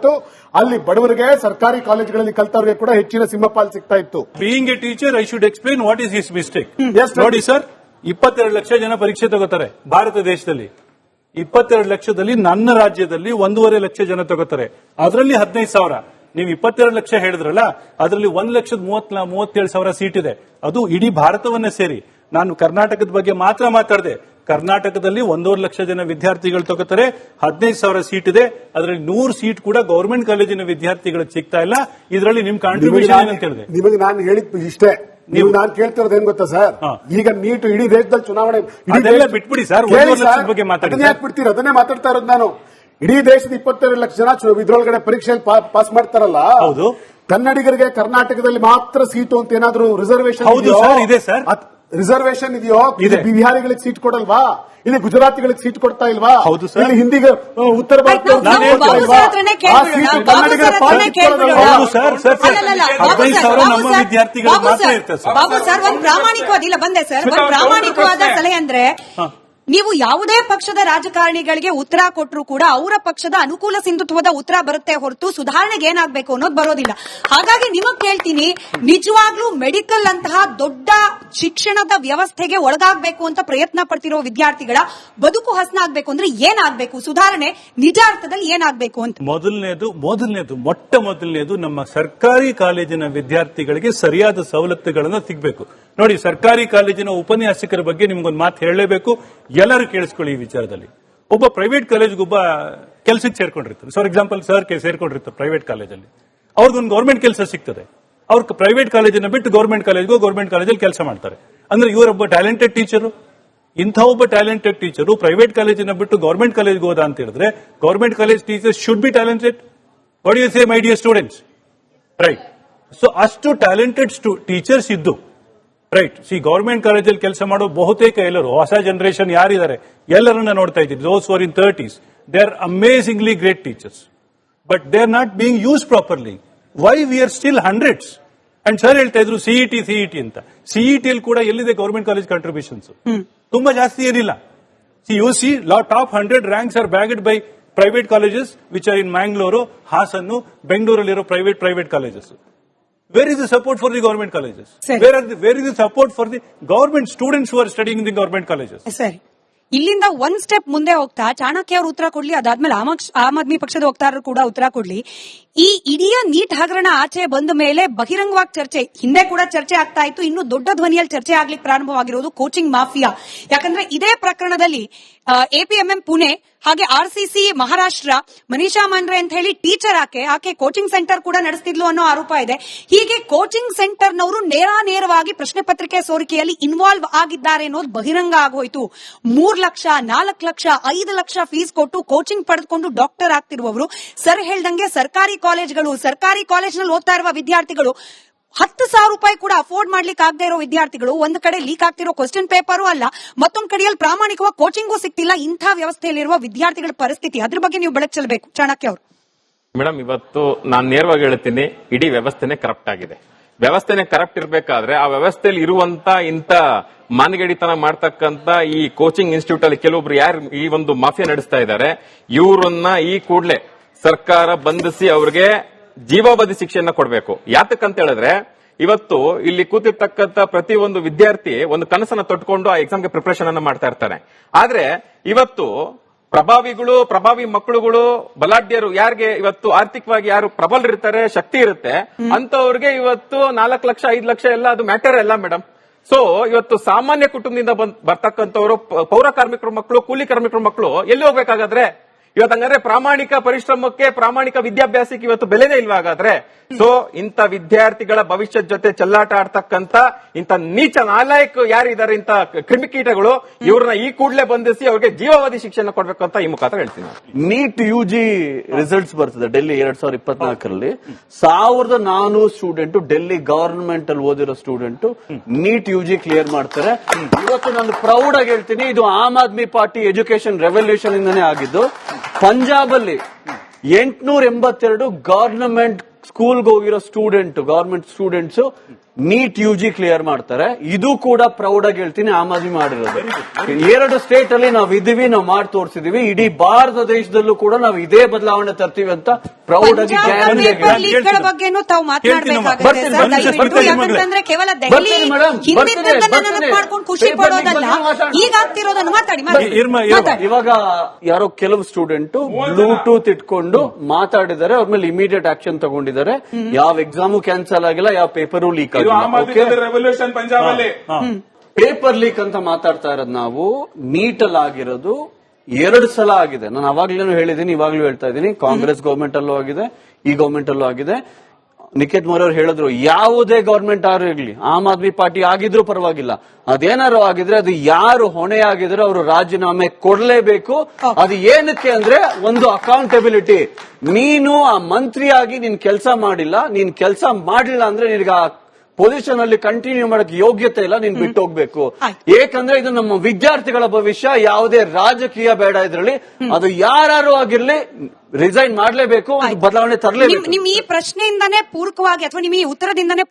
ಇತ್ತು. ಅಲ್ಲಿ ಬಡವರಿಗೆ ಸರ್ಕಾರಿ ಕಾಲೇಜುಗಳಲ್ಲಿ ಕಲ್ತವ್ರಿಗೆ ಕೂಡ ಹೆಚ್ಚಿನ ಸಿಂಹಪಾಲ್ ಸಿಗ್ತಾ ಇತ್ತು. Being A teacher I should explain what is his mistake. ನೋಡಿ ಸರ್, 22 ಲಕ್ಷ ಜನ ಪರೀಕ್ಷೆ ತಗೋತಾರೆ ಭಾರತ ದೇಶದಲ್ಲಿ. 22 ಲಕ್ಷದಲ್ಲಿ ನನ್ನ ರಾಜ್ಯದಲ್ಲಿ 1.5 ಲಕ್ಷ ಜನ ತಗೋತಾರೆ. ಅದರಲ್ಲಿ 15,000. ನೀವು 22 ಲಕ್ಷ ಹೇಳಿದ್ರಲ್ಲ, ಅದರಲ್ಲಿ 1,37,000 ಸೀಟ್ ಇದೆ. ಅದು ಇಡೀ ಭಾರತವನ್ನೇ ಸೇರಿ. ನಾನು ಕರ್ನಾಟಕದ ಬಗ್ಗೆ ಮಾತ್ರ ಮಾತಾಡಿದೆ. ಕರ್ನಾಟಕದಲ್ಲಿ 1.5 ಲಕ್ಷ ಜನ ವಿದ್ಯಾರ್ಥಿಗಳು ತಗೋತಾರೆ, 15,000 ಸೀಟ್ ಇದೆ. ಅದರಲ್ಲಿ 100 ಸೀಟ್ ಕೂಡ ಗವರ್ಮೆಂಟ್ ಕಾಲೇಜಿನ ವಿದ್ಯಾರ್ಥಿಗಳಿಗೆ ಸಿಗ್ತಾ ಇಲ್ಲ. ಇದರಲ್ಲಿ ನಿಮ್ ಕಾಂಟ್ರಿಬ್ಯೂಷನ್ ಏನಂತ ಹೇಳಿದೆ? ನಿಮಗೆ ನಾನು ಹೇಳಿದ್ದು ಇಷ್ಟೇ. ನೀವು ನಾನು ಕೇಳ್ತಿರೋದು ಏನ್ ಗೊತ್ತಾ ಸರ್, ಈಗ ನೀಟ್ ಇಡೀ ದೇಶದಲ್ಲಿ ಚುನಾವಣೆ ಬಿಟ್ಬಿಡಿ ಸರ್, 1.5 ಲಕ್ಷದ ಬಗ್ಗೆ ಮಾತಾಡಿ. ಯಾಕೆ ಬಿಡ್ತೀರ? ಅದನ್ನೇ ಮಾತಾಡ್ತಾ ಇರೋದು ನಾನು. ಇಡೀ ದೇಶದ 22 ಲಕ್ಷ ಜನ ಇದ್ರೊಳಗಡೆ ಪರೀಕ್ಷೆಯಲ್ಲಿ ಪಾಸ್ ಮಾಡ್ತಾರಲ್ಲ. ಹೌದು. ಕನ್ನಡಿಗರಿಗೆ ಕರ್ನಾಟಕದಲ್ಲಿ ಮಾತ್ರ ಸೀಟು ಅಂತ ಏನಾದ್ರು ರಿಸರ್ವೇಶನ್ ಇದೆ ಸರ್? ರಿಸರ್ವೇಶನ್ ಇದೆಯೋ? ಬಿಹಾರಿಗಳಿಗೆ ಸೀಟ್ ಕೊಡಲ್ವಾ? ಇಲ್ಲಿ ಗುಜರಾತಿಗಳಿಗೆ ಸೀಟ್ ಕೊಡ್ತಾ ಇಲ್ವಾ? ಹೌದು ಸರ್. ಇಲ್ಲಿ ಹಿಂದಿಗೆ ಉತ್ತರ ಭಾರತ ನಮ್ಮ ವಿದ್ಯಾರ್ಥಿಗಳು ಮಾತ್ರ ಇರ್ತಾರೆ ಸರ್. ಬಾಬು ಸರ್, ಒಂದು ಪ್ರಾಮಾಣಿಕವಾದಿಲ್ಲ ಬಂದೆ ಸರ್. ಒಂದು ಪ್ರಾಮಾಣಿಕವಾದ ಸಲಹೆ ಅಂದ್ರೆ, ನೀವು ಯಾವುದೇ ಪಕ್ಷದ ರಾಜಕಾರಣಿಗಳಿಗೆ ಉತ್ತರ ಕೊಟ್ಟರು ಕೂಡ ಅವರ ಪಕ್ಷದ ಅನುಕೂಲ ಸಿಂಧುತ್ವದ ಉತ್ತರ ಬರುತ್ತೆ ಹೊರತು ಸುಧಾರಣೆಗೆ ಏನಾಗಬೇಕು ಅನ್ನೋದು ಬರೋದಿಲ್ಲ. ಹಾಗಾಗಿ ನಿಮಗ್ ಕೇಳ್ತೀನಿ, ನಿಜವಾಗ್ಲೂ ಮೆಡಿಕಲ್ ಅಂತಹ ದೊಡ್ಡ ಶಿಕ್ಷಣದ ವ್ಯವಸ್ಥೆಗೆ ಒಳಗಾಗಬೇಕು ಅಂತ ಪ್ರಯತ್ನ ಪಡ್ತಿರೋ ವಿದ್ಯಾರ್ಥಿಗಳ ಬದುಕು ಹಸನಾಗಬೇಕು ಅಂದ್ರೆ ಏನಾಗಬೇಕು? ಸುಧಾರಣೆ ನಿಜ ಅರ್ಥದಲ್ಲಿ ಏನಾಗಬೇಕು ಅಂತ ಮೊಟ್ಟ ಮೊದಲನೇದು ನಮ್ಮ ಸರ್ಕಾರಿ ಕಾಲೇಜಿನ ವಿದ್ಯಾರ್ಥಿಗಳಿಗೆ ಸರಿಯಾದ ಸವಲತ್ತುಗಳನ್ನು ಸಿಗಬೇಕು. ನೋಡಿ, ಸರ್ಕಾರಿ ಕಾಲೇಜಿನ ಉಪನ್ಯಾಸಕರ ಬಗ್ಗೆ ನಿಮ್ಗೊಂದು ಮಾತು ಹೇಳಲೇಬೇಕು. ಎಲ್ಲರೂ ಕೇಳಿಸ್ಕೊಳ್ಳಿ ಈ ವಿಚಾರದಲ್ಲಿ. ಒಬ್ಬ ಪ್ರೈವೇಟ್ ಕಾಲೇಜ್ಗೆ ಒಬ್ಬ ಕೆಲಸಕ್ಕೆ ಸೇರ್ಕೊಂಡಿರ್ತಾರೆ. ಫಾರ್ ಎಕ್ಸಾಂಪಲ್ ಸರ್ ಸೇರ್ಕೊಂಡಿರ್ತಾರೆ ಪ್ರೈವೇಟ್ ಕಾಲೇಜಲ್ಲಿ. ಅವ್ರಿಗೊಂದು ಗೌರ್ಮೆಂಟ್ ಕೆಲಸ ಸಿಗ್ತದೆ. ಅವ್ರು ಪ್ರೈವೇಟ್ ಕಾಲೇಜನ್ನ ಬಿಟ್ಟು ಗೌರ್ಮೆಂಟ್ ಕಾಲೇಜಲ್ಲಿ ಕೆಲಸ ಮಾಡ್ತಾರೆ. ಅಂದ್ರೆ ಇವರೊಬ್ಬ ಟ್ಯಾಲೆಂಟೆಡ್ ಟೀಚರು. ಇಂಥ ಒಬ್ಬ ಟ್ಯಾಲೆಂಟೆಡ್ ಟೀಚರು ಪ್ರೈವೇಟ್ ಕಾಲೇಜಿನ ಬಿಟ್ಟು ಗೌರ್ಮೆಂಟ್ ಕಾಲೇಜ್ಗೆ ಹೋದ ಅಂತ ಹೇಳಿದ್ರೆ, government college teachers should be talented. What you say my dear students? Right. So ಅಷ್ಟು ಟ್ಯಾಲೆಂಟೆಡ್ ಟೀಚರ್ಸ್ ಇದ್ದು, ರೈಟ್. ಗವರ್ಮೆಂಟ್ ಕಾಲೇಜಲ್ಲಿ ಕೆಲಸ ಮಾಡೋ ಬಹುತೇಕ ಎಲ್ಲರೂ ಹೊಸ ಜನರೇಷನ್ ಯಾರಿದ್ದಾರೆ ಎಲ್ಲರನ್ನ ನೋಡ್ತಾ ಇದ್ದೀವಿ. Those four in 30s, they are amazingly great teachers, but they are not being use properly. Why we are still hundreds? And sir ಹೇಳ್ತಾ ಇದ್ರು ಸಿಇಟಿ ಅಂತ. ಸಿಇಟಿಯಲ್ಲಿ ಕೂಡ ಎಲ್ಲಿದೆ ಗವರ್ಮೆಂಟ್ ಕಾಲೇಜ್ ಕಾಂಟ್ರಿಬ್ಯೂಷನ್ಸ್? ತುಂಬಾ ಜಾಸ್ತಿ ಏನಿಲ್ಲ. See top 100 ranks are bagged by private colleges which are in Mangalore, Hassan, ಬೆಂಗಳೂರಲ್ಲಿರೋ private colleges. Where is the support for the government colleges? Where is the support for the government students who are studying in the government colleges? ಸರಿ, ಇಲ್ಲಿಂದ ಒಂದ್ step ಮುಂದೆ ಹೋಗ್ತಾ ಚಾಣಕ್ಯ ಅವರು ಉತ್ತರ ಕೊಡ್ಲಿ, ಅದಾದ್ಮೇಲೆ ಆಮ್ ಆದ್ಮಿ ಪಕ್ಷದ ವಕ್ತಾರರು ಕೂಡ ಉತ್ತರ ಕೊಡ್ಲಿ. ಈ ಇಡೀ ನೀಟ್ ಹಗರಣ ಆಚೆ ಬಂದ ಮೇಲೆ ಬಹಿರಂಗವಾಗಿ ಚರ್ಚೆ, ಹಿಂದೆ ಕೂಡ ಚರ್ಚೆ ಆಗ್ತಾ ಇತ್ತು, ಇನ್ನು ದೊಡ್ಡ ಧ್ವನಿಯಲ್ಲಿ ಚರ್ಚೆ ಆಗ್ಲಿಕ್ಕೆ ಪ್ರಾರಂಭವಾಗಿರೋದು ಕೋಚಿಂಗ್ ಮಾಫಿಯಾ. ಯಾಕಂದ್ರೆ ಇದೇ ಪ್ರಕರಣದಲ್ಲಿ ಎಪಿಎಂಎಂ ಪುಣೆ ಹಾಗೆ ಆರ್ಸಿಸಿ ಮಹಾರಾಷ್ಟ್ರ ಮನೀಷಾ ಮಂಡ್ರೆ ಅಂತ ಹೇಳಿ ಟೀಚರ್ ಆಕೆ ಕೋಚಿಂಗ್ ಸೆಂಟರ್ ಕೂಡ ನಡೆಸ್ತಿದ್ಲು ಅನ್ನೋ ಆರೋಪ ಇದೆ. ಹೀಗೆ ಕೋಚಿಂಗ್ ಸೆಂಟರ್ನವರು ನೇರವಾಗಿ ಪ್ರಶ್ನೆ ಪತ್ರಿಕೆ ಸೋರಿಕೆಯಲ್ಲಿ ಇನ್ವಾಲ್ವ್ ಆಗಿದ್ದಾರೆ ಅನ್ನೋದು ಬಹಿರಂಗ ಆಗೋಯ್ತು. 3 ಲಕ್ಷ 4 ಲಕ್ಷ 5 ಲಕ್ಷ ಫೀಸ್ ಕೊಟ್ಟು ಕೋಚಿಂಗ್ ಪಡೆದುಕೊಂಡು ಡಾಕ್ಟರ್ ಆಗ್ತಿರುವವರು, ಸರ್ ಹೇಳ್ದಂಗೆ ಸರ್ಕಾರಿ ಕಾಲೇಜ್ನಲ್ಲಿ ಓದ್ತಾ ಇರುವ ವಿದ್ಯಾರ್ಥಿಗಳು 10,000 ರೂಪಾಯಿ ಕೂಡ ಅಫೋರ್ಡ್ ಮಾಡ್ಲಿಕ್ಕೆ ಆಗದೆ ಇರೋ ವಿದ್ಯಾರ್ಥಿಗಳು, ಒಂದು ಕಡೆ ಲೀಕ್ ಆಗ್ತಿರೋ ಕ್ವಶನ್ ಪೇಪರು ಅಲ್ಲ, ಮತ್ತೊಂದು ಕಡೆಯಲ್ಲಿ ಪ್ರಾಮಾಣಿಕವಾಗಿ ಕೋಚಿಂಗೂ ಸಿಗ್ತಿಲ್ಲ. ಇಂಥ ವ್ಯವಸ್ಥೆಯಲ್ಲಿರುವ ವಿದ್ಯಾರ್ಥಿಗಳ ಪರಿಸ್ಥಿತಿ, ಅದ್ರ ಬಗ್ಗೆ ನೀವು ಬೆಳಕು ಚೆಲ್ಲಬೇಕು ಚಾಣಕ್ಯ ಅವರು. ಮೇಡಮ್, ಇವತ್ತು ನಾನು ನೇರವಾಗಿ ಹೇಳ್ತೀನಿ, ಇಡೀ ವ್ಯವಸ್ಥೆನೇ ಕರಪ್ಟ್ ಆಗಿದೆ. ವ್ಯವಸ್ಥೆನೇ ಕರಪ್ಟ್ ಇರಬೇಕಾದ್ರೆ ಆ ವ್ಯವಸ್ಥೆಯಲ್ಲಿ ಇರುವಂತ ಇಂತ ಮಾನಗಡಿತನ ಮಾಡ್ತಕ್ಕಂತ ಈ ಕೋಚಿಂಗ್ ಇನ್ಸ್ಟಿಟ್ಯೂಟ್ ಅಲ್ಲಿ ಕೆಲವೊಬ್ರು ಯಾರು ಈ ಒಂದು ಮಾಫಿಯಾ ನಡೆಸ್ತಾ ಇದ್ದಾರೆ, ಇವರನ್ನ ಈ ಕೂಡಲೇ ಸರ್ಕಾರ ಬಂಧಿಸಿ ಅವ್ರಿಗೆ ಜೀವಾವಧಿ ಶಿಕ್ಷೆಯನ್ನ ಕೊಡಬೇಕು. ಯಾತಕ್ಕಂತ ಹೇಳಿದ್ರೆ, ಇವತ್ತು ಇಲ್ಲಿ ಕೂತಿರ್ತಕ್ಕಂಥ ಪ್ರತಿ ಒಂದು ವಿದ್ಯಾರ್ಥಿ ಒಂದು ಕನಸನ್ನ ತೊಟ್ಕೊಂಡು ಆ ಎಕ್ಸಾಮ್ಗೆ ಪ್ರಿಪರೇಷನ್ ಅನ್ನ ಮಾಡ್ತಾ ಇರ್ತಾನೆ. ಆದ್ರೆ ಇವತ್ತು ಪ್ರಭಾವಿ ಮಕ್ಕಳುಗಳು, ಬಲಾಢ್ಯರು, ಯಾರಿಗೆ ಇವತ್ತು ಆರ್ಥಿಕವಾಗಿ ಯಾರು ಪ್ರಬಲರಿರ್ತಾರೆ, ಶಕ್ತಿ ಇರುತ್ತೆ, ಅಂತವ್ರಿಗೆ ಇವತ್ತು 4 ಲಕ್ಷ 5 ಲಕ್ಷ ಎಲ್ಲ ಅದು ಮ್ಯಾಟರ್ ಅಲ್ಲ ಮೇಡಮ್. ಸೊ ಇವತ್ತು ಸಾಮಾನ್ಯ ಕುಟುಂಬದಿಂದ ಬರ್ತಕ್ಕಂಥವ್ರು, ಪೌರ ಕಾರ್ಮಿಕರ ಮಕ್ಕಳು, ಕೂಲಿ ಕಾರ್ಮಿಕರ ಮಕ್ಕಳು ಎಲ್ಲಿ ಹೋಗ್ಬೇಕಾಗಾದ್ರೆ? ಇವತ್ತು ಹಂಗಾದ್ರೆ ಪ್ರಾಮಾಣಿಕ ಪರಿಶ್ರಮಕ್ಕೆ, ಪ್ರಾಮಾಣಿಕ ವಿದ್ಯಾಭ್ಯಾಸಕ್ಕೆ ಇವತ್ತು ಬೆಲೆನೇ ಇಲ್ವಾ ಹಾಗಾದ್ರೆ? ಸೊ ಇಂಥ ವಿದ್ಯಾರ್ಥಿಗಳ ಭವಿಷ್ಯದ ಜೊತೆ ಚೆಲ್ಲಾಟ ಆಡ್ತಕ್ಕಂತ ಇಂಥ ನೀಚ ನಾಲಾಯಕ ಯಾರಿದ್ದಾರೆ, ಇಂಥ ಕ್ರಿಮಿಕೀಟಗಳು, ಇವ್ರನ್ನ ಈ ಕೂಡಲೇ ಬಂಧಿಸಿ ಅವ್ರಿಗೆ ಜೀವಾವಧಿ ಶಿಕ್ಷಣ ಕೊಡ್ಬೇಕು ಅಂತ ಈ ಮುಖಾಂತರ ಹೇಳ್ತೀನಿ. ನೀಟ್ ಯುಜಿ ರಿಸಲ್ಟ್ಸ್ ಬರ್ತದೆ ಡೆಲ್ಲಿ 2024ರಲ್ಲಿ. 1400 ಸ್ಟೂಡೆಂಟ್ ಡೆಲ್ಲಿ ಗವರ್ಮೆಂಟ್ ಅಲ್ಲಿ ಓದಿರೋ ಸ್ಟೂಡೆಂಟ್ ನೀಟ್ ಯುಜಿ ಕ್ಲಿಯರ್ ಮಾಡ್ತಾರೆ. ಇವತ್ತು ನಾನು ಪ್ರೌಡ್ ಆಗಿ ಹೇಳ್ತೀನಿ, ಇದು ಆಮ್ ಆದ್ಮಿ ಪಾರ್ಟಿ ಎಜುಕೇಶನ್ ರೆವಲ್ಯೂಷನ್ ಇಂದಾನೇ ಆಗಿದ್ದು. ಪಂಜಾಬ್ ಅಲ್ಲಿ 882 ಗವರ್ನಮೆಂಟ್ ಸ್ಕೂಲ್ಗೆ ಹೋಗಿರೋ government students NEET UG clear ಮಾಡ್ತಾರೆ. ಇದು ಕೂಡ ಪ್ರೌಡ್ ಆಗಿ ಹೇಳ್ತೀನಿ ಆಮ್ ಆದ್ಮಿ ಮಾಡಿರೋದು. 2 ಸ್ಟೇಟ್ ಅಲ್ಲಿ ನಾವು ಇದ್ದೀವಿ, ನಾವು ಮಾಡಿ ತೋರಿಸಿದೀವಿ. ಇಡೀ ಭಾರತ ದೇಶದಲ್ಲೂ ಕೂಡ ನಾವು ಇದೇ ಬದಲಾವಣೆ ತರ್ತೀವಿ ಅಂತ ಪ್ರೌಡ್ ಆಗಿ ಗ್ಯಾರಂಟಿ ಲೀಕ್ಗಳ ಬಗ್ಗೆನೂ ತಾವು ಮಾತನಾಡಬೇಕಾಗುತ್ತೆ ಬರ್ತೀನಿ, ಸರ್, ಬರ್ತೀನಿ, ದಯವಿಟ್ಟು. ಬರ್ತೀನಿ, ಯಾಕಂತಂದ್ರೆ ಕೇವಲ ದೆಹಲಿ ಬರ್ತೀನಿ ಮೇಡಮ್, ಹಿಂದಿದ್ದನ್ನ ಬರ್ತೀನಿ. ನೆನಪು ಮಾಡ್ಕೊಂಡು ಖುಷಿ ಪಡೋದಲ್ಲ, ಈಗ ಆಗ್ತಿರೋದನ್ನ ಮಾತಾಡಿ. ಇವಾಗ ಯಾರೋ ಕೆಲವು ಸ್ಟೂಡೆಂಟ್ ಬ್ಲೂಟೂತ್ ಇಟ್ಕೊಂಡು ಮಾತಾಡಿದ್ದಾರೆ, ಅವ್ರ ಮೇಲೆ ಇಮಿಡಿಯೇಟ್ ಆಕ್ಷನ್ ತಗೊಂಡಿದ್ದಾರೆ. ಯಾವ ಎಕ್ಸಾಮು ಕ್ಯಾನ್ಸಲ್ ಆಗಿಲ್ಲ, ಯಾವ ಪೇಪರು ಲೀಕ್ ಆಗಿಲ್ಲ. ರೆವಲ್ಯೂಷನ್ ಪಂಜಾಬ್ ಅಲ್ಲಿ ಪೇಪರ್ ಲೀಕ್ ಅಂತ ಮಾತಾಡ್ತಾ ಇರೋದು ನಾವು. ನೀಟಲ್ ಆಗಿರೋದು 2 ಸಲ ಆಗಿದೆ. ನಾನು ಅವಾಗ್ಲೇನು ಹೇಳಿದೀನಿ, ಇವಾಗ್ಲೂ ಹೇಳ್ತಾ ಇದ್ದೀನಿ. ಕಾಂಗ್ರೆಸ್ ಗವರ್ಮೆಂಟ್ ಅಲ್ಲೂ ಆಗಿದೆ, ಈ ಗವರ್ಮೆಂಟ್ ಅಲ್ಲೂ ಆಗಿದೆ. ನಿಖಿತ್ ಮೋದಿ ಅವರು ಹೇಳಿದ್ರು, ಯಾವುದೇ ಗವರ್ಮೆಂಟ್ ಆದ್ರೂ ಇರ್ಲಿ, ಆಮ್ ಆದ್ಮಿ ಪಾರ್ಟಿ ಆಗಿದ್ರು ಪರವಾಗಿಲ್ಲ, ಅದೇನಾರು ಆಗಿದ್ರೆ ಅದು ಯಾರು ಹೊಣೆ ಆಗಿದ್ರೆ ಅವರು ರಾಜೀನಾಮೆ ಕೊಡ್ಲೇಬೇಕು. ಅದು ಏನಕ್ಕೆ ಅಂದ್ರೆ ಒಂದು ಅಕೌಂಟಬಿಲಿಟಿ. ನೀನು ಆ ಮಂತ್ರಿಯಾಗಿ ನೀನ್ ಕೆಲಸ ಮಾಡಿಲ್ಲ, ನೀನ್ ಕೆಲಸ ಮಾಡಿಲ್ಲ ಅಂದ್ರೆ ನಿನಗೆ ಆ ಪೊಸಿಷನ್ ಅಲ್ಲಿ ಕಂಟಿನ್ಯೂ ಮಾಡಕ್ ಯೋಗ್ಯತೆ ಇಲ್ಲ, ನೀನ್ ಬಿಟ್ಟು ಹೋಗ್ಬೇಕು. ಏಕಂದ್ರೆ ಇದು ನಮ್ಮ ವಿದ್ಯಾರ್ಥಿಗಳ ಭವಿಷ್ಯ. ಯಾವುದೇ ರಾಜಕೀಯ ಬೇಡ ಇದ್ರಲ್ಲಿ. ಅದು ಯಾರು ಆಗಿರ್ಲಿ ರಿಸೈನ್ ಮಾಡ್ಲೇಬೇಕು, ಬದಲಾವಣೆ ತರಲೇಬೇಕು. ನಿಮ್ ಈ ಪ್ರಶ್ನೆಯಿಂದಾನೇ ಪೂರಕವಾಗಿ ಅಥವಾ ನಿಮ್ ಈ ಉತ್ತರದಿಂದಾನೇ